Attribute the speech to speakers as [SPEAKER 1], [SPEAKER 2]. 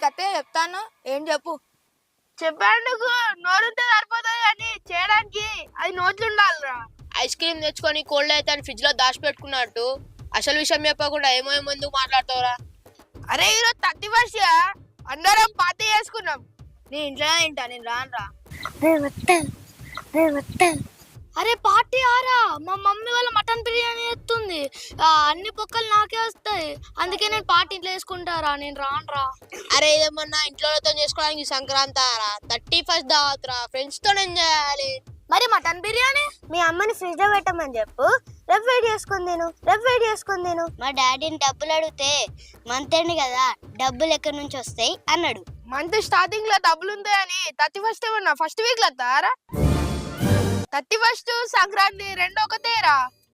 [SPEAKER 1] అత్తయ్య చెప్తాను. ఏం చెప్పు.
[SPEAKER 2] చెప్పేందుకు నోరుంటే సరిపోతుంది కానీ చేయడానికి అది నోట్లు ఉండాలిరా.
[SPEAKER 3] ఐస్ క్రీమ్ తెచ్చుకొని కోల్డ్ అయితే అని ఫ్రిడ్జ్ లో దాచిపెట్టుకున్నట్టు అసలు విషయం చెప్పకుండా ఏమో ముందుకు మాట్లాడతావురా.
[SPEAKER 2] అరే ఈరోజు 31st అందరం పార్టీ చేసుకున్నాం.
[SPEAKER 1] నీ ఇంట్లో తింటా, నేను రానురా.
[SPEAKER 4] అరే పార్టీ ఆరా, మా మమ్మీ వాళ్ళ మటన్ బిర్యానీ ఎత్తుంది. అన్ని పొక్కలు నాకే వస్తాయి, అందుకే నేను పార్టీ ఇంట్లో వేసుకుంటారా, నేను రానురా.
[SPEAKER 3] అరే ఇదేమన్నా ఇంట్లో చేసుకోవడానికి సంక్రాంతి 31st దావత్ రా, ఫ్రెండ్స్ తో చేయాలి.
[SPEAKER 4] మరి మటన్ బిర్యానీ
[SPEAKER 5] మీ అమ్మని ఫ్రిడ్జ్ లో పెట్టమని చెప్పు, రేపు వెయిట్ చేసుకుని నేను.
[SPEAKER 4] మా డాడీని డబ్బులు అడిగితే మంత్ ఎండ్ కదా, డబ్బులు ఎక్కడి నుంచి వస్తాయి అన్నాడు.
[SPEAKER 2] మంత్ స్టార్టింగ్ లో డబ్బులు ఉంటాయని 31st ఫస్ట్ వీక్ లో వస్తారా? 31st సంక్రాంతి రెండు ఒకటేరా.